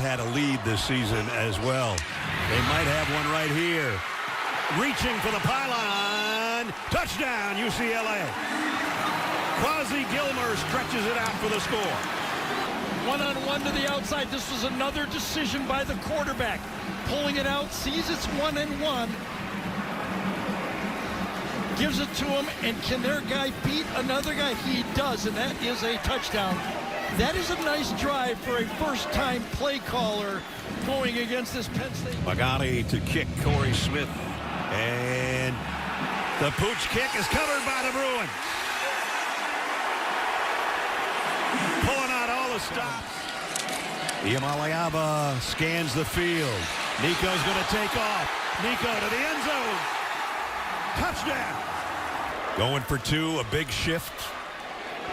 had a lead this season as well. They might have one right here. Reaching for the pylon. Touchdown, UCLA. Quasi Gilmer stretches it out for the score. One-on-one to the outside. This was another decision by the quarterback. Pulling it out, sees it's 1-and-1. Gives it to him, and can their guy beat another guy? He does, and that is a touchdown. That is a nice drive for a first-time play caller going against this Penn State. Magani to kick Corey Smith, and the pooch kick is covered by the Bruins. Pulling out all the stops. Iamaleava scans the field. Nico's going to take off. Nico to the end zone. Touchdown. Going for two, a big shift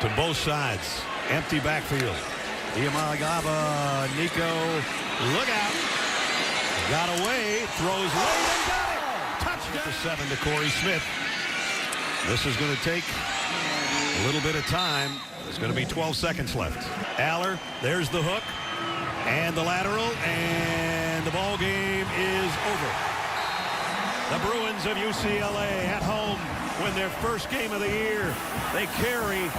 to both sides. Empty backfield. Iamaleava, Nico, look out. Got away, throws late and got it. Touchdown. For 7 to Corey Smith. This is going to take a little bit of time. There's going to be 12 seconds left. Aller, there's the hook and the lateral, and the ball game is over. The Bruins of UCLA at home win their first game of the year. They carry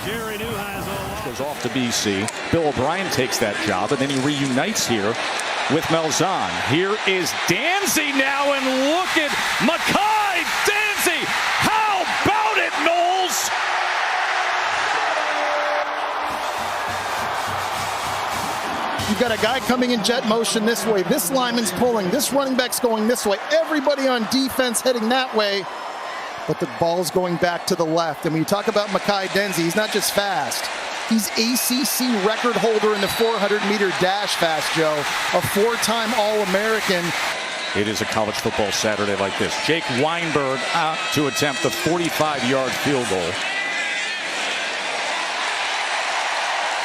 Jerry Neuheisel. Goes off to BC. Bill O'Brien takes that job, and then he reunites here with Malzahn. Here is Danzy now, and look at Makai Danzy. How about it, Knowles? You've got a guy coming in jet motion this way. This lineman's pulling. This running back's going this way. Everybody on defense heading that way. But the ball's going back to the left. And when you talk about Makai Danzy, he's not just fast. He's ACC record holder in the 400-meter dash fast, Joe. A 4-time All-American. It is a college football Saturday like this. Jake Weinberg out to attempt the 45-yard field goal.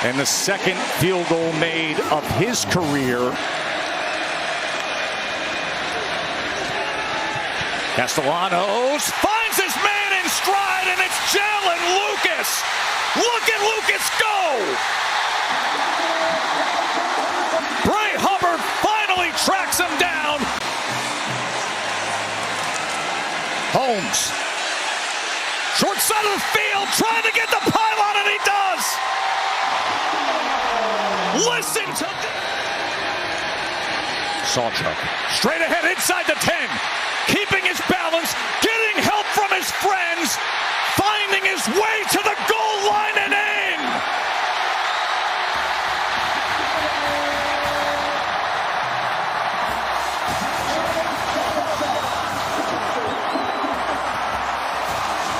And the second field goal made of his career. Castellanos finds his man in stride, and it's Jalen Lucas. Look at Lucas go! Bray Hubbard finally tracks him down. Holmes. Short side of the field, trying to get the pylon, and he does! Listen to Sawchuk. Straight ahead inside the 10. Keeping his balance, getting help from his friends, finding his way to the goal line and in.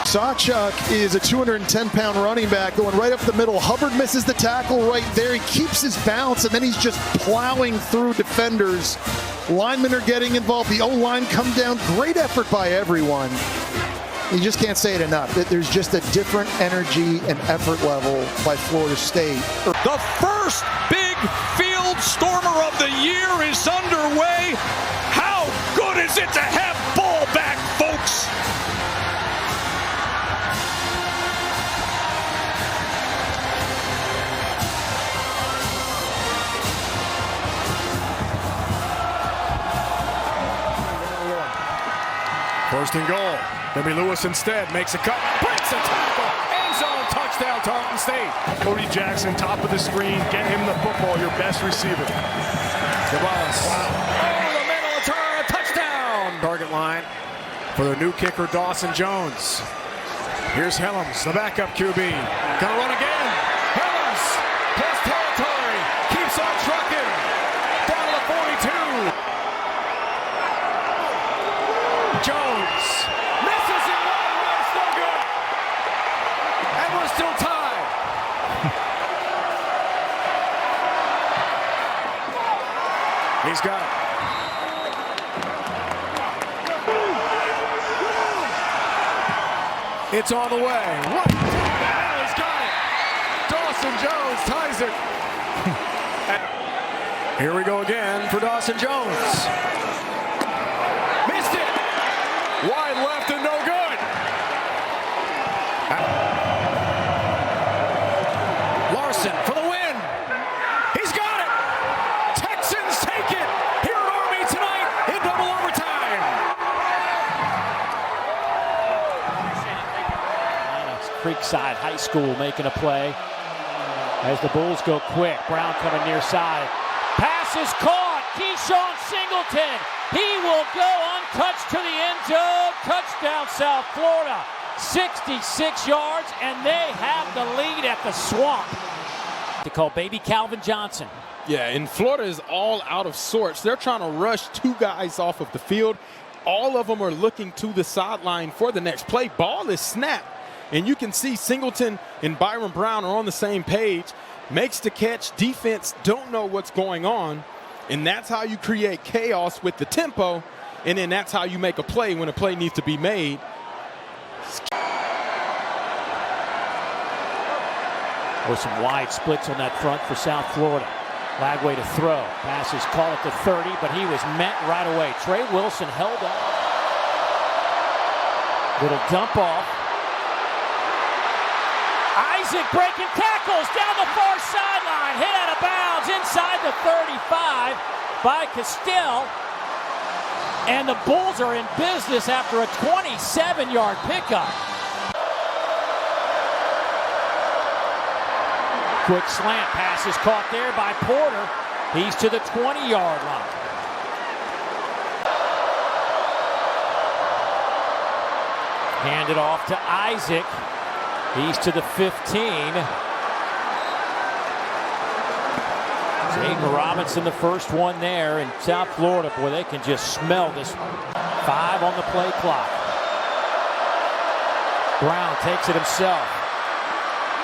Sawchuk is a 210-pound running back going right up the middle. Hubbard misses the tackle right there. He keeps his balance, and then he's just plowing through defenders. Linemen are getting involved. The O-line come down. Great effort by everyone. You just can't say it enough. There's just a different energy and effort level by Florida State. The first big field stormer of the year is underway. How good is it to have ball back, folks? First and goal. Maybe Lewis instead makes a cut, breaks a tackle, end zone touchdown, Tarleton State. Cody Jackson, top of the screen, get him the football, your best receiver. Gonzalez. Over the middle, a turn, a touchdown. Target line for their new kicker, Dawson Jones. Here's Helms, the backup QB. Gonna run again. Helms, plus territory, keeps on trucking. Down to the 42. Jones misses it one, it's no good. And we're still tied. He's got it. It's on the way. What? He's got it. Dawson Jones ties it. Here we go again for Dawson Jones. Missed it. Wide left and no good. Larson for the win. He's got it. Lakeside High School making a play as the Bulls go quick. Brown coming near side. Pass is caught. Keyshawn Singleton. He will go untouched to the end zone. Touchdown, South Florida. 66 yards, and they have the lead at the Swamp. To call baby Calvin Johnson. Yeah, and Florida is all out of sorts. They're trying to rush two guys off of the field. All of them are looking to the sideline for the next play. Ball is snapped, and you can see Singleton and Byron Brown are on the same page. Makes the catch. Defense don't know what's going on, and that's how you create chaos with the tempo, and then that's how you make a play when a play needs to be made. Or some wide splits on that front for South Florida. Lagway to throw. Pass is called at the 30, but he was met right away. Trey Wilson held up. Little dump off. Isaac breaking tackles down the far sideline. Hit out of bounds inside the 35 by Castell. And the Bulls are in business after a 27-yard pickup. Quick slant pass is caught there by Porter. He's to the 20-yard line. Handed off to Isaac. He's to the 15. Aiden Robinson, the first one there in South Florida. Boy, they can just smell this. 5 on the play clock. Brown takes it himself.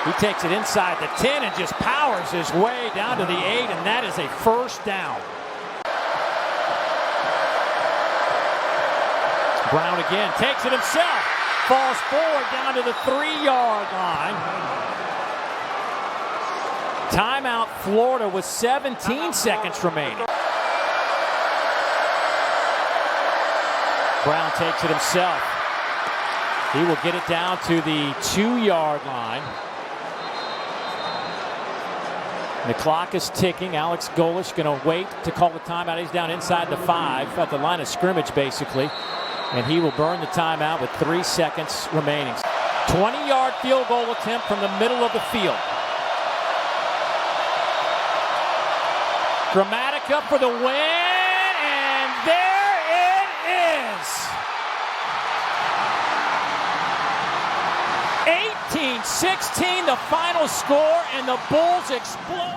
He takes it inside the 10 and just powers his way down to the 8, and that is a first down. Brown again takes it himself. Falls forward down to the 3-yard line. Timeout Florida with 17 seconds remaining. Brown takes it himself. He will get it down to the 2-yard line. The clock is ticking. Alex Golish going to wait to call the timeout. He's down inside the 5, at the line of scrimmage basically. And he will burn the timeout with 3 seconds remaining. 20-yard field goal attempt from the middle of the field. Gramatica for the win, and there it is. 18-16 the final score, and the Bulls explode.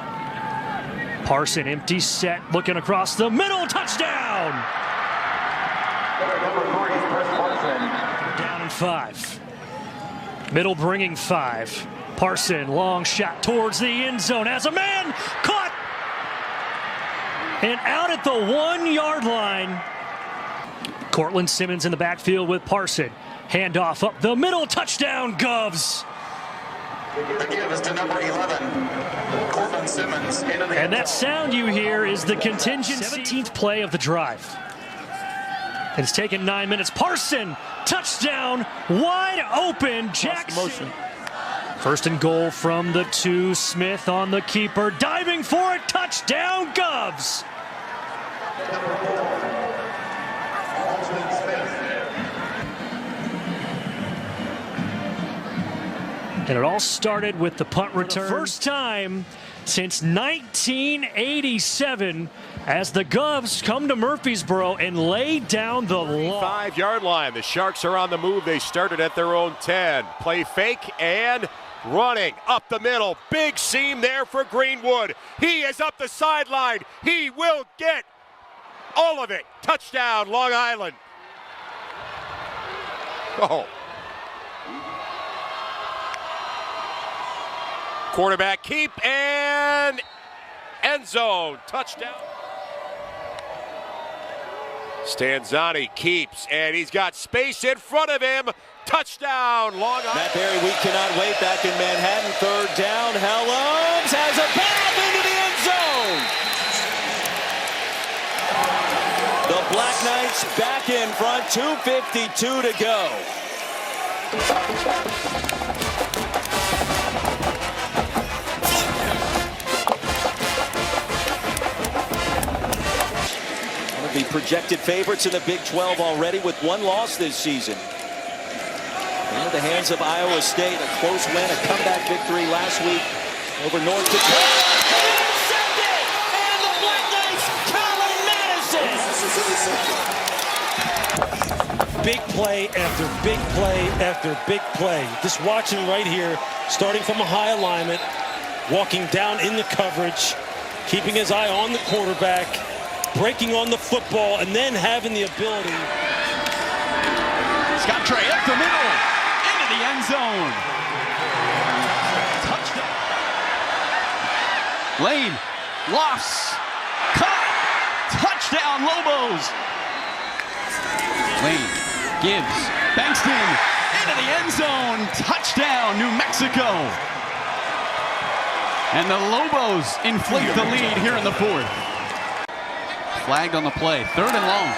Parson empty set, looking across the middle, touchdown! Down in 5. Middle bringing 5. Parson, long shot towards the end zone, has a man, caught! And out at the 1-yard line. Cortland Simmons in the backfield with Parson. Handoff up the middle, touchdown, Govs. The give is to number 11, Cortland Simmons. And that sound you hear is the contingency. 17th play of the drive. And it's taken 9 minutes. Parson, touchdown, wide open, Jackson. First and goal from the 2, Smith on the keeper, diving for it, touchdown, Govs. And it all started with the punt return. For the first time since 1987 as the Govs come to Murfreesboro and lay down the law. 5-yard line. The Sharks are on the move. They started at their own 10. Play fake and running up the middle. Big seam there for Greenwood. He is up the sideline. He will get all of it. Touchdown, Long Island. Oh. Quarterback keep and end zone. Touchdown. Stanzani keeps, and he's got space in front of him. Touchdown, Long Island. Matt Berry, we cannot wait. Back in Manhattan, 3rd down. Helms has a pass into the end zone. The Black Knights back in front, 2:52 to go. The projected favorites in the Big 12 already with 1 loss this season. Into the hands of Iowa State. A close win, a comeback victory last week over North Dakota. Intercepted! And the Black Knights, Colin Madison! Big play after big play after big play. Just watching right here, starting from a high alignment, walking down in the coverage, keeping his eye on the quarterback, breaking on the football, and then having the ability. Scott Trey up the middle, into the end zone. Touchdown. Lane, lofts, caught, touchdown Lobos. Lane gives, Bankston into the end zone, touchdown New Mexico. And the Lobos inflate the lead here in the fourth. Flagged on the play, 3rd and long.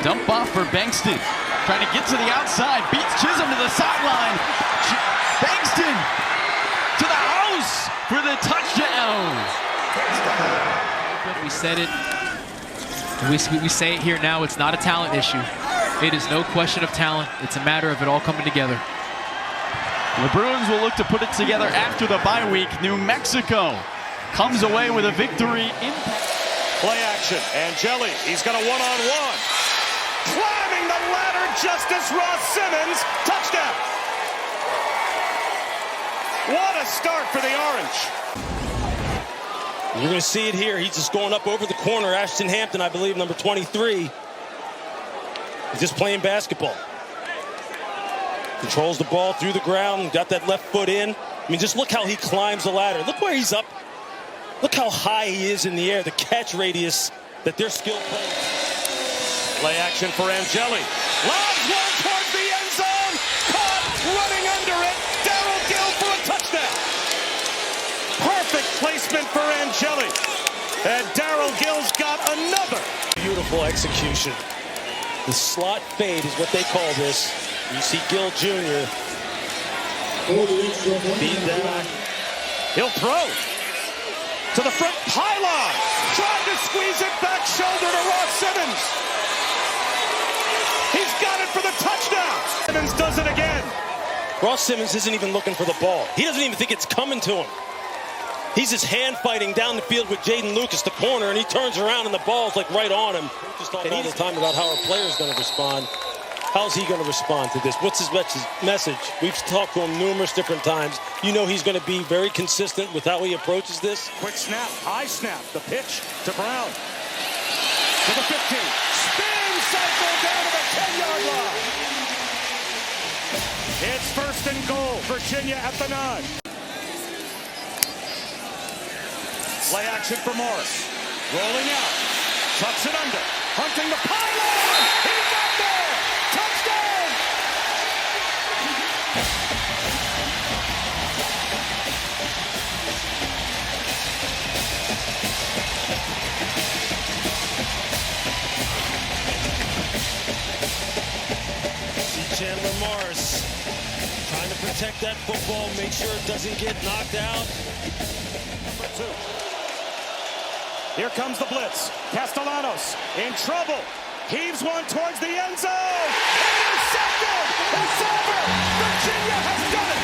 Dump off for Bankston, trying to get to the outside, beats Chisholm to the sideline. Bankston to the house for the touchdown. We said it, we say it here now, it's not a talent issue. It is no question of talent, it's a matter of it all coming together. The Bruins will look to put it together after the bye week. New Mexico comes away with a victory in Play action. Angeli, he's got a one-on-one. Climbing the ladder, Justice Ross Simmons. Touchdown. What a start for the Orange. You're going to see it here. He's just going up over the corner. Ashton Hampton, I believe, number 23. He's just playing basketball. Controls the ball through the ground, got that left foot in. I mean, just look how he climbs the ladder. Look where he's up. Look how high he is in the air, the catch radius that they're skilled players. Play action for Angeli. Lobs one towards the end zone. Caught, running under it. Darrell Gill for a touchdown. Perfect placement for Angeli. And Darrell Gill's got another. Beautiful execution. The slot fade is what they call this. You see Gill Jr. beat down. He'll throw to the front pylon. Trying to squeeze it back shoulder to Ross Simmons. He's got it for the touchdown. Simmons does it again. Ross Simmons isn't even looking for the ball. He doesn't even think it's coming to him. He's just hand fighting down the field with Jaden Lucas, the corner, and he turns around and the ball's like right on him. Just talking all the time about how our player's going to respond. How's he going to respond to this? What's his message? We've talked to him numerous different times. You know he's going to be very consistent with how he approaches this. Quick snap, high snap, the pitch to Brown. To the 15. Spin cycle down to the 10-yard line. It's 1st and goal. Virginia at the 9. Play action for Morris. Rolling out. Tucks it under. Hunting the pylon. He got there. Touchdown. See Chandler Morris trying to protect that football, make sure it doesn't get knocked out. Number 2. Here comes the blitz. Castellanos in trouble. Heaves one towards the end zone. Intercepted. It's over. Virginia has done it.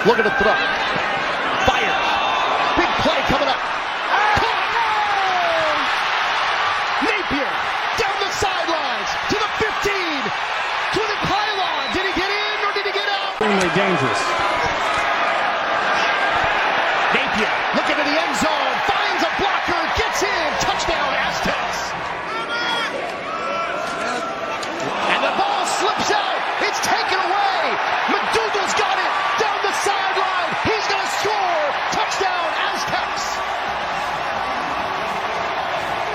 Look at the throw. Fire. Big play coming up. Napier down the sidelines to the 15. To the pylon. Did he get in or did he get out? Extremely dangerous. Napier looking to the end zone. Finds a blocker. Gets in. Touchdown Aztecs. And the ball slips out. It's taken away. McDougal's got it. Down the sideline. He's going to score. Touchdown Aztecs.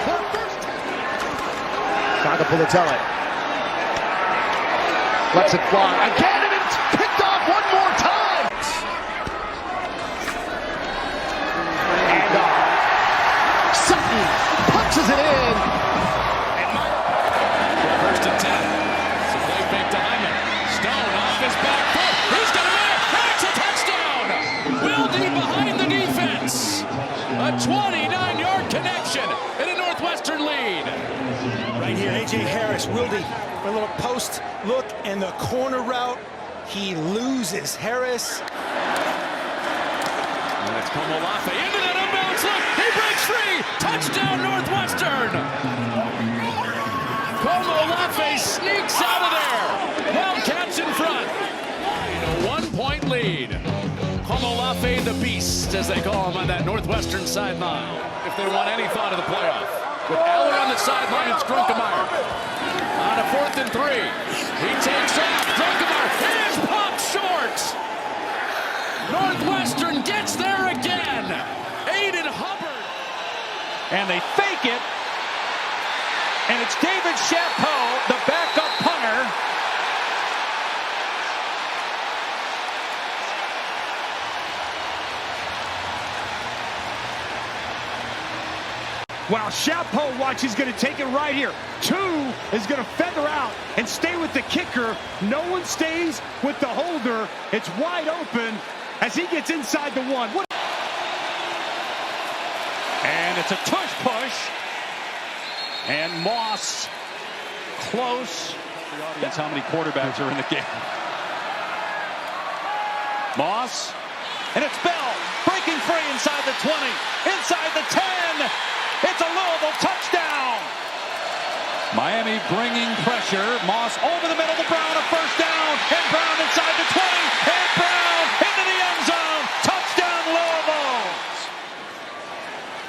Their first. Trying to pull the telly. Lets it fly again, and it's picked off one more time. And Sutton punches it in. First and 10. It's a play fake to Hyman. Stone off his back foot. He's going to make it. It's a touchdown. Wilde behind the defense. A interception and a Northwestern lead. Right here, A.J. Harris, Wildy, a little post look and the corner route. He loses Harris. And it's Komolafe into that unbalanced look. He breaks free. Touchdown, Northwestern. Komolafe sneaks out of there. Wildcats in front. A 1-point lead. Komolafe the Beast, as they call him on that Northwestern sideline. If they want any thought of the playoff. With Eller on the sideline and Strunkemeyer. On a 4th and 3. He takes off. Strunkemeyer is popped short. Northwestern gets there again. Aiden Hubbard. And they fake it. And it's David Chapeau, the backup punter. Wow, Chapeau, watch, he's going to take it right here. 2 is going to feather out and stay with the kicker. No one stays with the holder. It's wide open as he gets inside the 1. And it's a tush push. And Moss close. The audience, how many quarterbacks are in the game? Moss. And it's Bell breaking free inside the 20. Inside the 10. It's a Louisville touchdown. Miami bringing pressure. Moss over the middle to Brown, a first down. And Brown inside the 20. And Brown into the end zone. Touchdown, Louisville.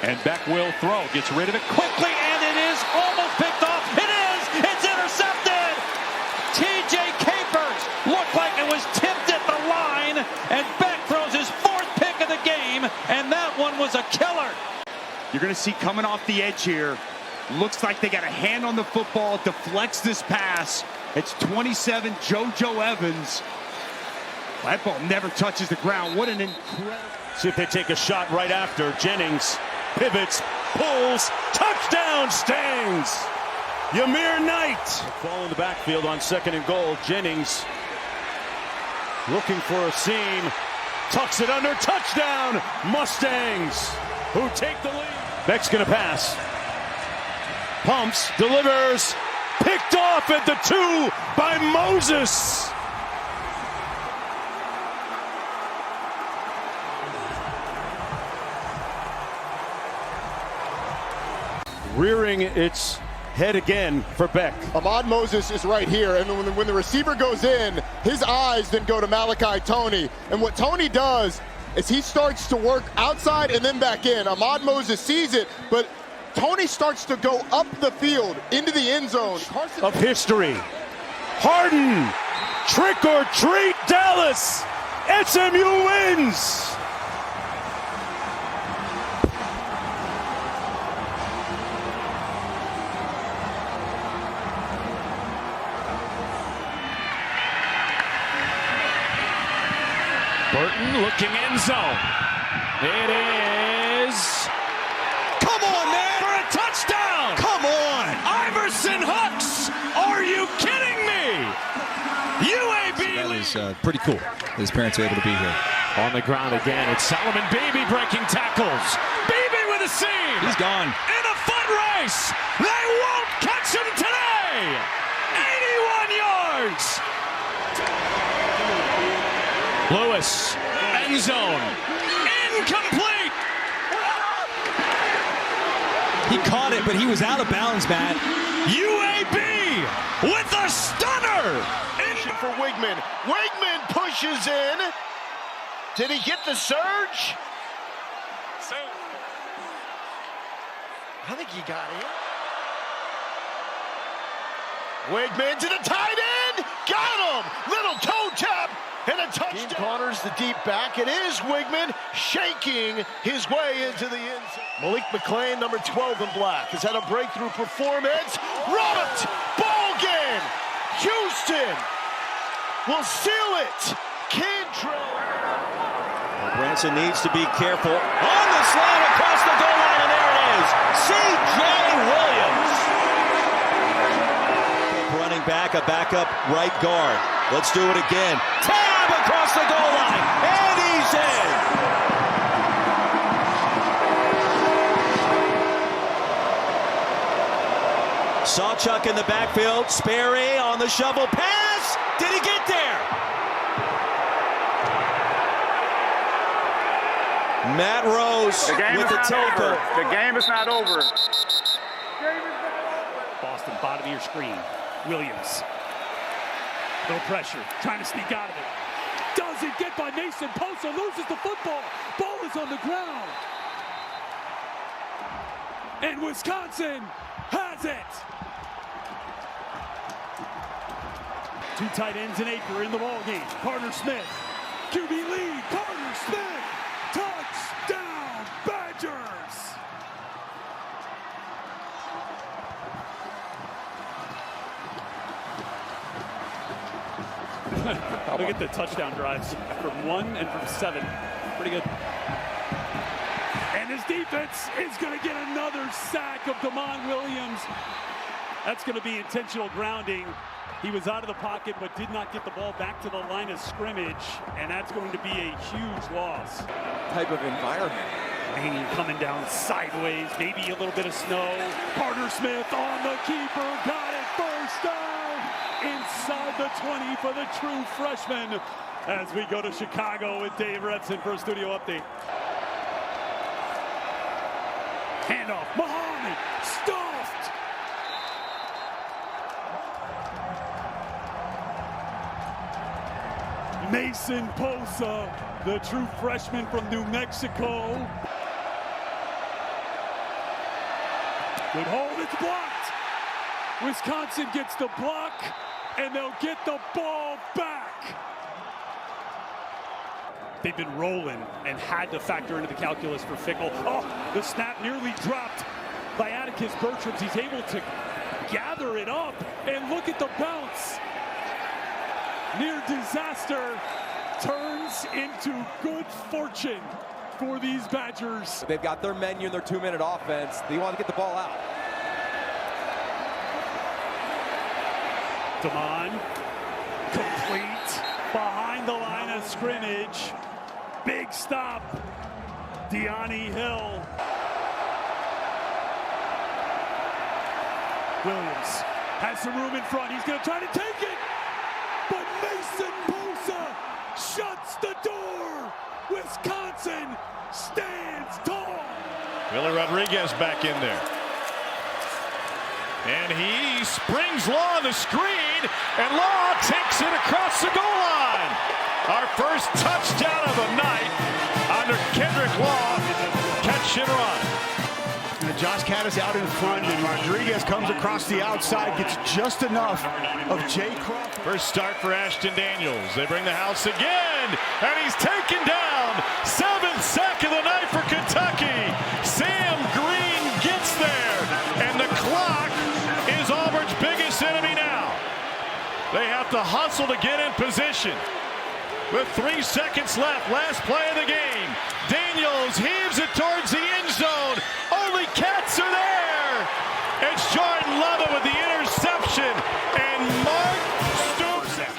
And Beck will throw. Gets rid of it quickly. And it is almost picked off. It is. It's intercepted. T.J. Capers looked like it was tipped at the line. And Beck throws his 4th pick of the game. And that one was a killer. You're going to see coming off the edge here. Looks like they got a hand on the football, deflects this pass. It's 27, JoJo Evans. That ball never touches the ground. What an incredible... See if they take a shot right after. Jennings pivots, pulls, touchdown, Stangs. Yamir Knight. Ball in the backfield on 2nd and goal. Jennings looking for a seam. Tucks it under, touchdown, Mustangs, who take the lead. Beck's gonna pass. Pumps, delivers, picked off at the 2 by Moses. Rearing its head again for Beck. Ahmad Moses is right here, and when the receiver goes in, his eyes then go to Malachi Toney. And what Toney does is he starts to work outside and then back in. Ahmad Moses sees it, but Toney starts to go up the field into the end zone. Of history. Harden, trick or treat, Dallas. SMU wins. Burton looking end zone. It is. Come on, man! For a touchdown! Come on! Iverson Hooks! Are you kidding me? UAB lead. That was pretty cool that his parents were able to be here. On the ground again, it's Solomon Beebe breaking tackles. Beebe with a seam! He's gone. In a foot race! They won't catch him today! 81 yards! Lewis, end zone. Incomplete! He caught it, but he was out of bounds, Matt. UAB with a stunner! For Wigman. Wigman pushes in. Did he get the surge? I think he got in. Wigman to the tight end. Got him! Little toe tap. And a touchdown. Team corners the deep back. It is Wigman shaking his way into the end zone. Malik McClain, number 12 in black, has had a breakthrough performance. Robbed! Ball game! Houston will seal it. Cantrell. Branson needs to be careful. On the slant across the goal line, and there it is. C.J. Williams. Running back, a backup right guard. Let's do it again. Tab across the goal line, and he's in. Sawchuk in the backfield. Sperry on the shovel pass. Did he get there? Matt Rose with the tackle. The game is not over. Boston, bottom of your screen. Williams. No pressure. Trying to sneak out of it. Doesn't get by Mason Posa. Loses the football. Ball is on the ground. And Wisconsin has it. Two tight ends and Aker in the ball game. Carter Smith. QB lead. Carter Smith. Touchdown Badgers. Look at the touchdown drives from 1 and from 7. Pretty good. And his defense is going to get another sack of Damon Williams. That's going to be intentional grounding. He was out of the pocket but did not get the ball back to the line of scrimmage, and that's going to be a huge loss. Type of environment. Rain coming down sideways, maybe a little bit of snow. Carter Smith on the keeper, got it first down inside the 20 for the true freshman as we go to Chicago with Dave Retson for a studio update. Handoff, Muhammad, stuffed. Mason Posa, the true freshman from New Mexico. Good hold, it's blocked. Wisconsin gets the block, and they'll get the ball back. They've been rolling and had to factor into the calculus for Fickle. Oh, the snap nearly dropped by Atticus Bertrams. He's able to gather it up, and look at the bounce. Near disaster turns into good fortune for these Badgers. They've got their menu in their 2-minute offense. They want to get the ball out. Damon, complete behind the line of scrimmage. Big stop, Deani Hill. Williams has some room in front. He's going to try to take it, but Mason Posa shuts the door. Wisconsin stands tall. Willie Rodriguez back in there. And he springs Law on the screen, and Law takes it across the goal line. Our first touchdown of the night under Kendrick Law. Catch and run. And Josh Caddis out in front, and Rodriguez comes across the outside, gets just enough of Jay Crawford. First start for Ashton Daniels. They bring the house again, and he's taken down. 7th sack of the night for Kentucky. Sam Green gets there, and the clock is Auburn's biggest enemy now. They have to hustle to get in position. With 3 seconds left, last play of the game. Daniels heaves it towards the end zone. Only Cats are there. It's Jordan Lovett with the interception, and Mark stoops it.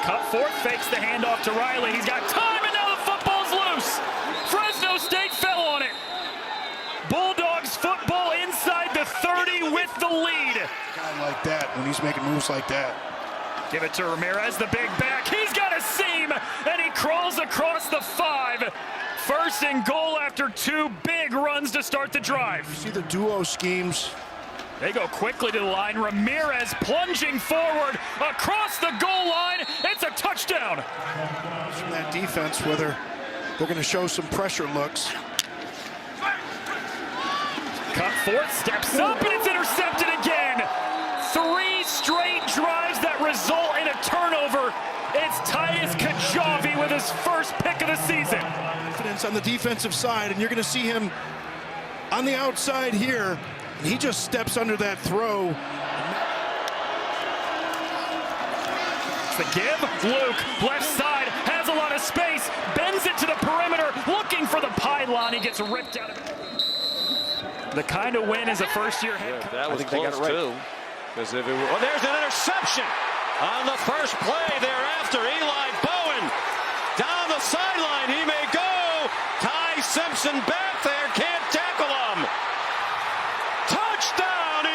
Cut forth, fakes the handoff to Riley. He's got time, and now the football's loose. Fresno State fell on it. Bulldogs football inside the 30 with the lead. A guy like that, when he's making moves like that. Give it to Ramirez, the big back. He's got a seam, and he crawls across the 5. First and goal after 2 big runs to start the drive. You see the duo schemes. They go quickly to the line. Ramirez plunging forward across the goal line. It's a touchdown. From that defense, whether they're going to show some pressure looks. Cut forth, steps up, and it's intercepted again. 3 straight drives that result in a turnover. It's Titus Kajabi with his first pick of the season. Confidence on the defensive side, and you're going to see him on the outside here. And he just steps under that throw. It's the give. Luke, left side, has a lot of space, bends it to the perimeter, looking for the pylon. He gets ripped out of it. The kind of win as a first-year head coach. That was close, too. Because if it were, there's an interception on the first play thereafter. Eli Bowen down the sideline. He may go. Ty Simpson back there. Can't tackle him. Touchdown,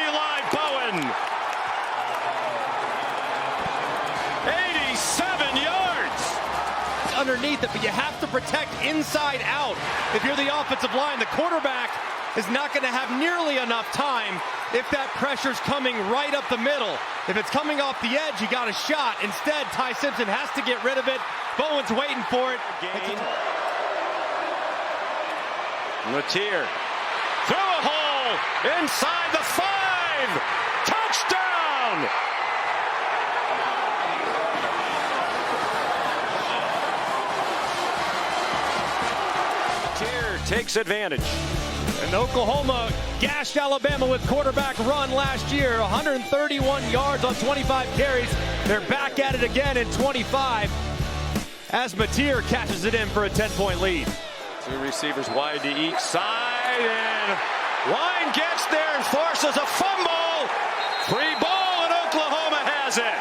underneath it, but you have to protect inside out. If you're the offensive line, the quarterback is not going to have nearly enough time if that pressure's coming right up the middle. If it's coming off the edge, you got a shot. Instead, Ty Simpson has to get rid of it. Bowen's waiting for it. Gain. Latier through a hole inside the 5. Touchdown! Latier takes advantage. And Oklahoma gashed Alabama with quarterback run last year. 131 yards on 25 carries. They're back at it again in 25 as Mateer catches it in for a 10-point lead. Two receivers wide to each side, and line gets there and forces a fumble. Free ball, and Oklahoma has it.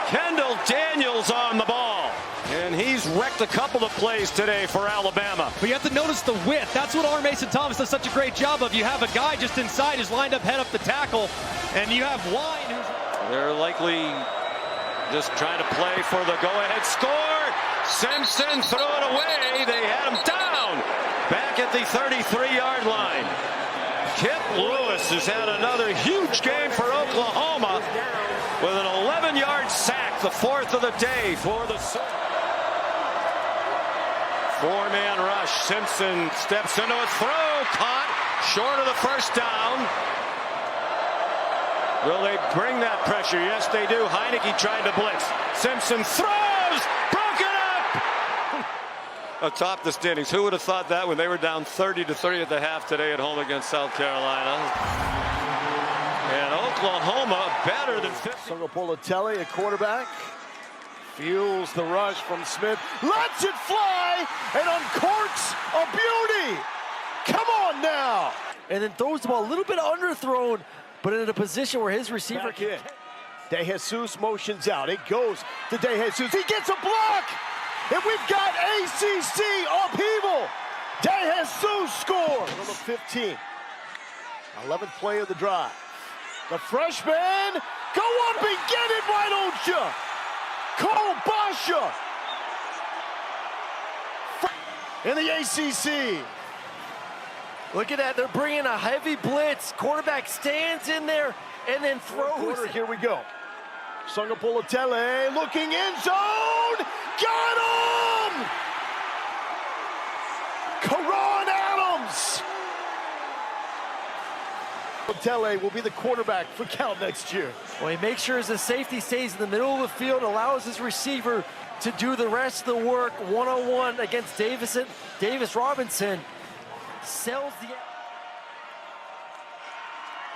Kendall Daniels on the ball. And he's wrecked a couple of plays today for Alabama. But you have to notice the width. That's what R. Mason Thomas does such a great job of. You have a guy just inside who's lined up head up the tackle, and you have line who's... They're likely just trying to play for the go-ahead score. Simpson threw it away. They had him down back at the 33-yard line. Kip Lewis has had another huge game for Oklahoma with an 11-yard sack, the 4th of the day for the... Four-man rush. Simpson steps into a throw. Caught short of the first down. Will they bring that pressure? Yes, they do. Heineke tried to blitz. Simpson throws. Broken up. Atop the standings. Who would have thought that when they were down 30-3 at the half today at home against South Carolina? And Oklahoma better than 50. Politelli, a quarterback. Fuels the rush from Smith, lets it fly, and uncorks a beauty. Come on now. And then throws the ball a little bit underthrown, but in a position where his receiver can. De Jesus motions out. It goes to De Jesus. He gets a block, and we've got ACC upheaval. De Jesus scores. Number 15. 11th play of the drive. The freshman, go up and get it, why don't you? Cole Basha in the ACC. Look at that. They're bringing a heavy blitz. Quarterback stands in there and then throws. Here we go. Politelli looking end zone. Got him! Karan Adams. Politelli will be the quarterback for Cal next year. Well, he makes sure his safety stays in the middle of the field, allows his receiver to do the rest of the work one-on-one against Davis Robinson. Sells the...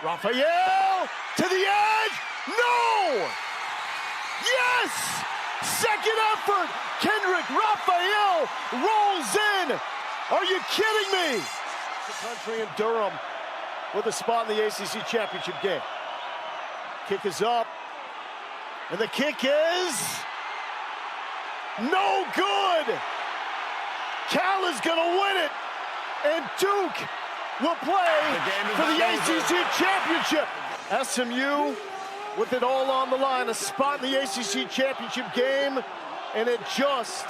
Raphael to the edge. No! Yes! Second effort. Kendrick Raphael rolls in. Are you kidding me? The country in Durham with a spot in the ACC championship game. Kick is up, and the kick is no good. Cal is going to win it, and Duke will play for the ACC championship. SMU with it all on the line, a spot in the ACC championship game, and it just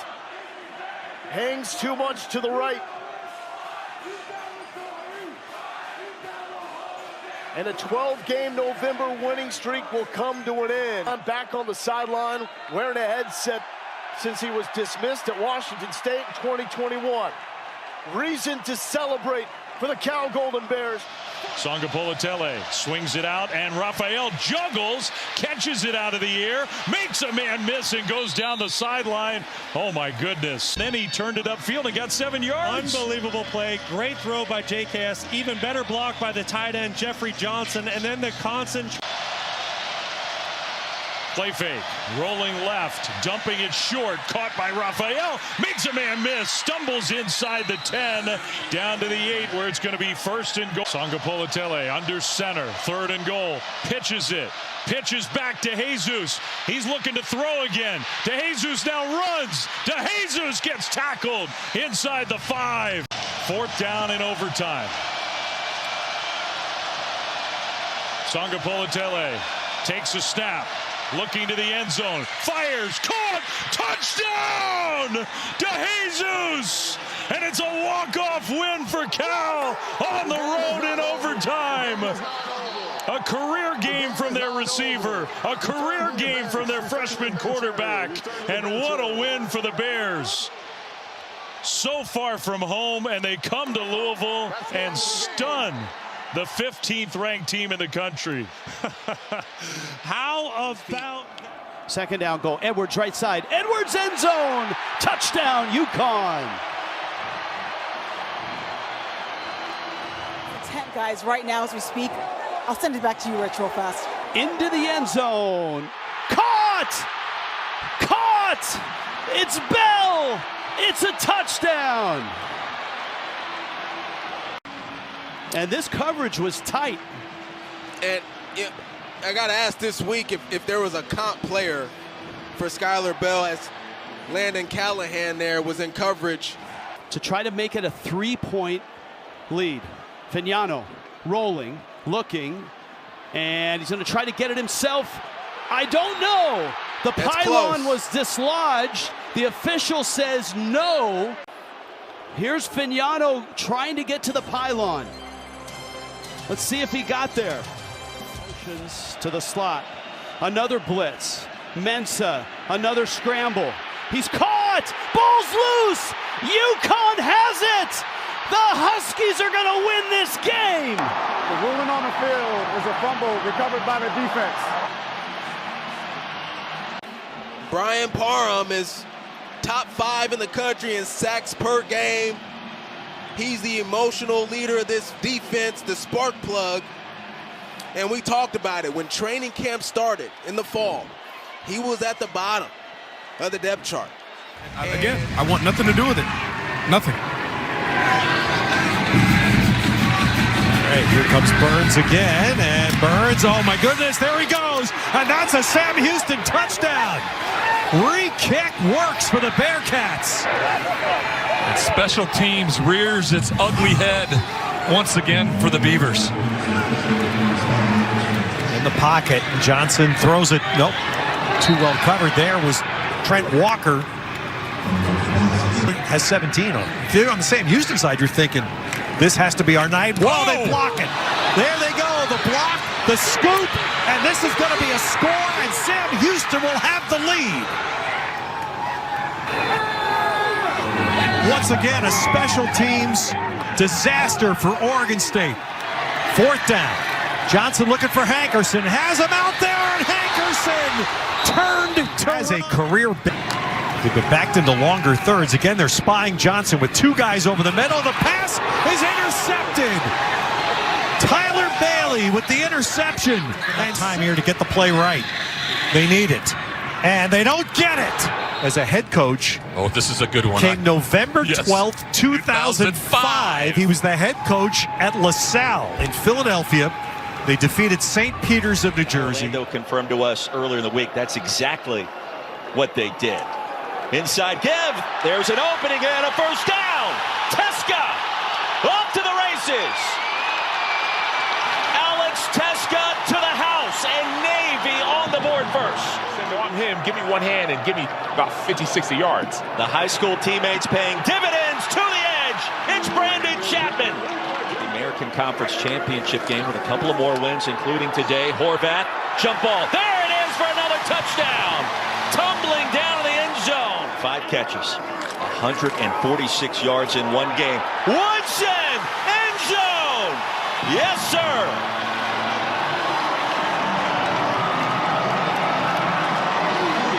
hangs too much to the right. And a 12-game November winning streak will come to an end. I'm back on the sideline wearing a headset since he was dismissed at Washington State in 2021. Reason to celebrate for the Cal Golden Bears. Politelli swings it out, and Raphael juggles, catches it out of the air, makes a man miss, and goes down the sideline. Oh, my goodness. Then he turned it upfield and got 7 yards. Unbelievable play. Great throw by JKS. Even better block by the tight end, Jeffrey Johnson. And then the concentration. Play fake, rolling left, dumping it short, caught by Raphael, makes a man miss, stumbles inside the 10, down to the 8 where it's going to be first and goal. Politelli under center, 3rd and goal, pitches it, pitches back to Jesus. He's looking to throw again. De Jesus now runs. De Jesus gets tackled inside the 5. 4th down in overtime. Politelli takes a snap. looking to the end zone, fires, caught, touchdown to Jesus, and it's a walk-off win for Cal on the road in overtime. A career game from their receiver, a career game from their freshman quarterback, and what a win for the Bears. So far from home, and they come to Louisville and stun the 15th ranked team in the country. How about second down goal? Edwards right side. Edwards end zone. Touchdown UConn. 10 guys right now as we speak. I'll send it back to you, Rich, real fast. Into the end zone. Caught! Caught! It's Bell! It's a touchdown! And this coverage was tight. And I got to ask this week if there was a comp player for Skylar Bell, as Landon Callahan there was in coverage. To try to make it a 3-point lead. Fignano rolling, looking, and he's going to try to get it himself. I don't know. The pylon was dislodged. The official says no. Here's Fignano trying to get to the pylon. Let's see if he got there. Motions to the slot. Another blitz. Mensa, another scramble. He's caught. Ball's loose. UConn has it. The Huskies are going to win this game. The ruling on the field is a fumble recovered by the defense. Brian Parham is top 5 in the country in sacks per game. He's the emotional leader of this defense, the spark plug. And we talked about it when training camp started in the fall. He was at the bottom of the depth chart. Again, I want nothing to do with it. Nothing. Hey, here comes Burns again, and Burns, oh my goodness, there he goes, and that's a Sam Houston touchdown. Re-kick works for the Bearkats. And special teams rears its ugly head once again for the Beavers. In the pocket, Johnson throws it, nope, too well covered there was Trent Walker. Has 17 on it. If you're on the Sam Houston side, you're thinking, this has to be our night. Whoa, they block it. There they go, the block, the scoop, and this is going to be a score, and Sam Houston will have the lead. Once again, a special teams disaster for Oregon State. 4th down. Johnson looking for Hankerson, has him out there, and Hankerson turned to as a career. They've been backed into longer thirds. Again, they're spying Johnson with 2 guys over the middle. The pass is intercepted. Tyler Bailey with the interception. And time here to get the play right. They need it. And they don't get it. As a head coach. Oh, this is a good one. Came November 12th, 2005. He was the head coach at LaSalle in Philadelphia. They defeated St. Peter's of New Jersey. Orlando confirmed to us earlier in the week that's exactly what they did. Inside give, there's an opening and a first down. Teska off to the races. Alex Teska to the house, and Navy on the board first. Send on him, give me one hand and give me about 50, 60 yards. The high school teammates paying dividends to the edge. It's Brandon Chapman. The American Conference Championship game with a couple of more wins, including today. Horvath, jump ball. There it is for another touchdown. Tumbling down to the end zone. 5 catches, 146 yards in one game. Woodson, end zone. Yes, sir.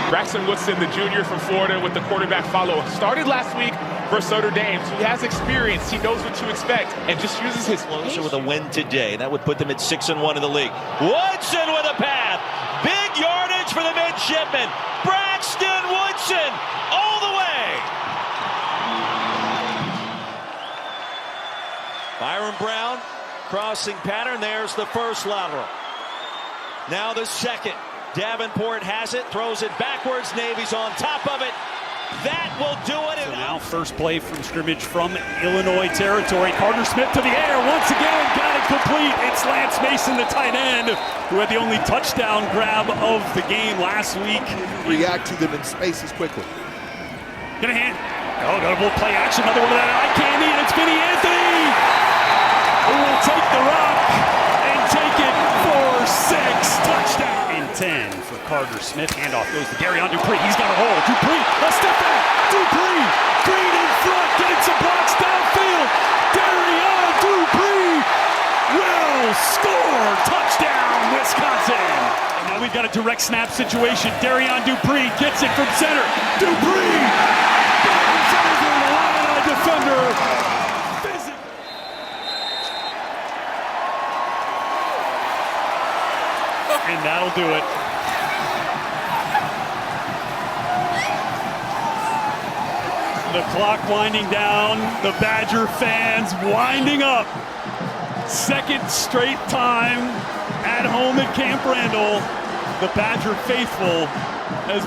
Braxton Woodson, the junior from Florida, with the quarterback follow. Started last week versus Notre Dame, so he has experience. He knows what to expect and just uses his closer with a win today. That would put them at 6-1 in the league. Woodson with a path. Big yardage for the Midshipmen. Braxton Woodson all the way. Byron Brown crossing pattern. There's the first lateral. Now the second. Davenport has it, throws it backwards. Navy's on top of it. That will do it. So now first play from scrimmage from Illinois territory. Carter Smith to the air. Once again, got it complete. It's Lance Mason, the tight end, who had the only touchdown grab of the game last week. React to them in spaces quickly. Gonna hand. Oh, got a little play action. Another one of that eye candy, and it's Vinny Anthony, who will take the rock and take it for 6. Touchdown. And 10 for Carter Smith. Handoff goes to Darion Dupree. He's got a hole. Dupree, a step back. Dupree, Green in front, getting some blocks downfield. Darion Dupree will score. Touchdown, Wisconsin. And now we've got a direct snap situation. Darion Dupree gets it from center. Dupree! Defender. And that'll do it. The clock winding down. The Badger fans winding up. Second straight time at home at Camp Randall. The Badger faithful has